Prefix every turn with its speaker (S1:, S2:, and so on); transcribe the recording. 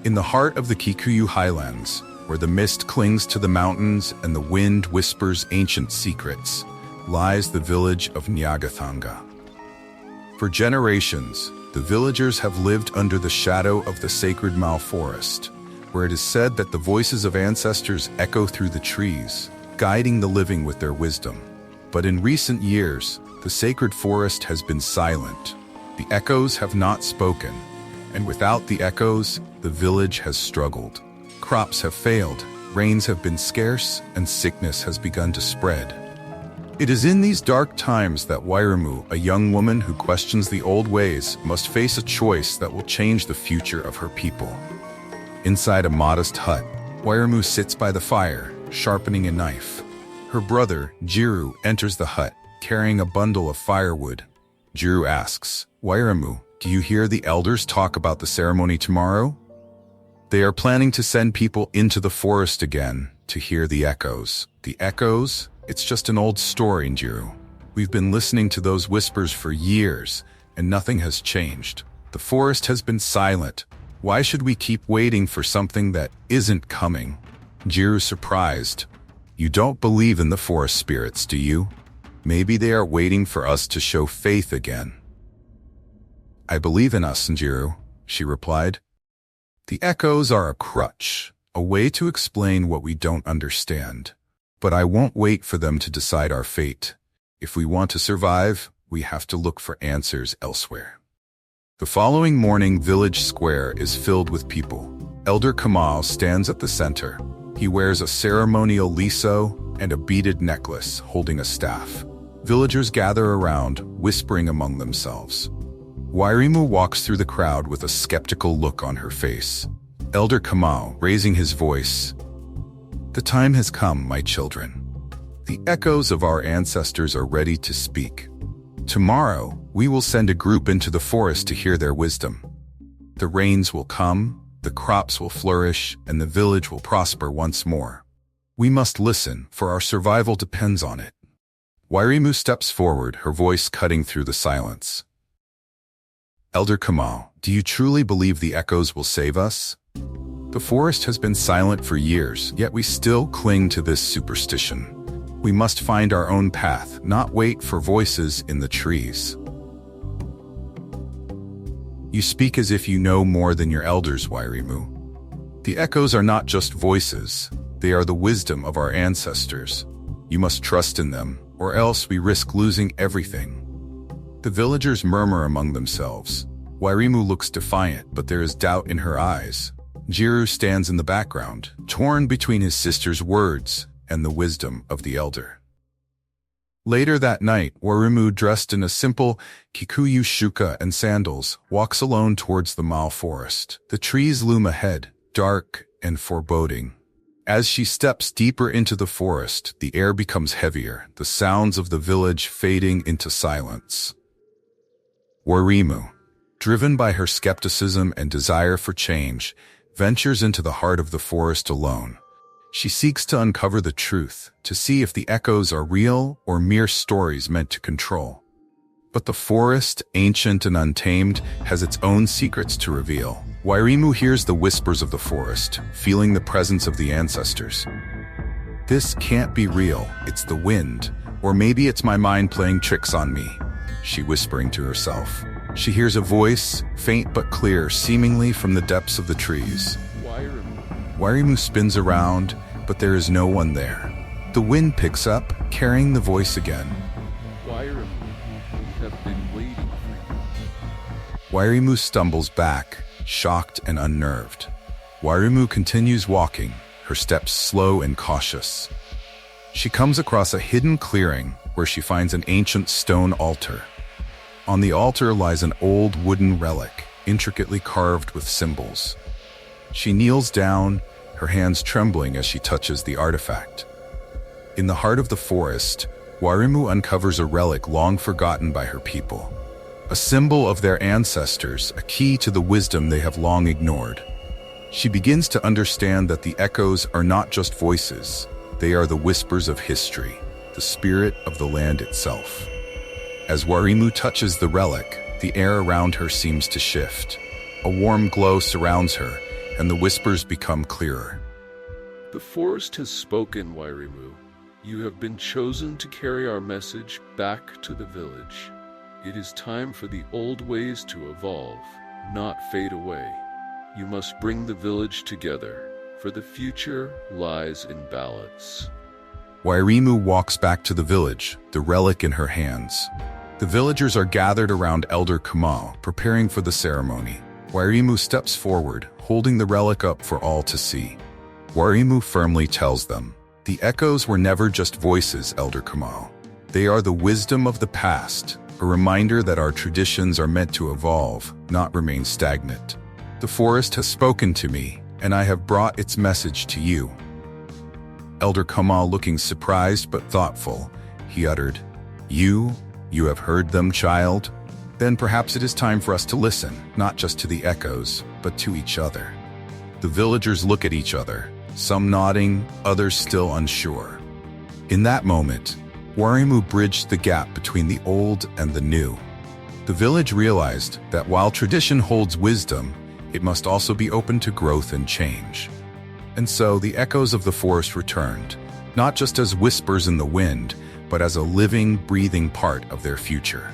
S1: In the heart of the Kikuyu highlands, where the mist clings to the mountains and the wind whispers ancient secrets, lies the village of Nyagathanga. For generations, the villagers have lived under the shadow of the sacred Mau forest, where it is said that the voices of ancestors echo through the trees, guiding the living with their wisdom. But in recent years, the sacred forest has been silent. The echoes have not spoken, and without the echoes, the village has struggled. Crops have failed, rains have been scarce, and sickness has begun to spread. It is in these dark times that Wairimu, a young woman who questions the old ways, must face a choice that will change the future of her people. Inside a modest hut, Wairimu sits by the fire, sharpening a knife. Her brother, Jiru, enters the hut, carrying a bundle of firewood. Jiru asks, "Wairimu, do you hear the elders talk about the ceremony tomorrow?" They are planning to send people into the forest again to hear the echoes. The echoes? It's just an old story, Jiru. We've been listening to those whispers for years, and nothing has changed. The forest has been silent. Why should we keep waiting for something that isn't coming? Jiru surprised. You don't believe in the forest spirits, do you? Maybe they are waiting for us to show faith again. I believe in us, Jiru, she replied. The echoes are a crutch, a way to explain what we don't understand. But I won't wait for them to decide our fate. If we want to survive, we have to look for answers elsewhere. The following morning, village square is filled with people. Elder Kamal stands at the center. He wears a ceremonial liso and a beaded necklace, holding a staff. Villagers gather around, whispering among themselves. Wairimu walks through the crowd with a skeptical look on her face. Elder Kamal, raising his voice, "The time has come, my children. The echoes of our ancestors are ready to speak. Tomorrow, we will send a group into the forest to hear their wisdom. The rains will come, the crops will flourish, and the village will prosper once more. We must listen, for our survival depends on it." Wairimu steps forward, her voice cutting through the silence. Elder Kamal, do you truly believe the echoes will save us? The forest has been silent for years, yet we still cling to this superstition. We must find our own path, not wait for voices in the trees. You speak as if you know more than your elders, Wairimu. The echoes are not just voices, they are the wisdom of our ancestors. You must trust in them, or else we risk losing everything. The villagers murmur among themselves. Wairimu looks defiant, but there is doubt in her eyes. Jiru stands in the background, torn between his sister's words and the wisdom of the elder. Later that night, Wairimu, dressed in a simple Kikuyu shuka and sandals, walks alone towards the Mau forest. The trees loom ahead, dark and foreboding. As she steps deeper into the forest, the air becomes heavier, the sounds of the village fading into silence. Wairimu, driven by her skepticism and desire for change, ventures into the heart of the forest alone. She seeks to uncover the truth, to see if the echoes are real or mere stories meant to control. But the forest, ancient and untamed, has its own secrets to reveal. Wairimu hears the whispers of the forest, feeling the presence of the ancestors. This can't be real, it's the wind, or maybe it's my mind playing tricks on me, she whispering to herself. She hears a voice, faint but clear, seemingly from the depths of the trees. Wairimu spins around, but there is no one there. The wind picks up, carrying the voice again.
S2: Wairimu, we have been waiting for you.
S1: Wairimu stumbles back, shocked and unnerved. Wairimu continues walking, her steps slow and cautious. She comes across a hidden clearing where she finds an ancient stone altar. On the altar lies an old wooden relic, intricately carved with symbols. She kneels down, her hands trembling as she touches the artifact. In the heart of the forest, Wairimu uncovers a relic long forgotten by her people. A symbol of their ancestors, a key to the wisdom they have long ignored. She begins to understand that the echoes are not just voices, they are the whispers of history, the spirit of the land itself. As Wairimu touches the relic, the air around her seems to shift. A warm glow surrounds her, and the whispers become clearer.
S2: The forest has spoken, Wairimu. You have been chosen to carry our message back to the village. It is time for the old ways to evolve, not fade away. You must bring the village together, for the future lies in balance.
S1: Wairimu walks back to the village, the relic in her hands. The villagers are gathered around Elder Kamal, preparing for the ceremony. Wairimu steps forward, holding the relic up for all to see. Wairimu firmly tells them, "The echoes were never just voices, Elder Kamal. They are the wisdom of the past, a reminder that our traditions are meant to evolve, not remain stagnant. The forest has spoken to me, and I have brought its message to you." Elder Kamal, looking surprised but thoughtful, he uttered, You have heard them, child? Then perhaps it is time for us to listen, not just to the echoes, but to each other." The villagers look at each other, some nodding, others still unsure. In that moment, Wairimu bridged the gap between the old and the new. The village realized that while tradition holds wisdom, it must also be open to growth and change. And so the echoes of the forest returned, not just as whispers in the wind, but as a living, breathing part of their future.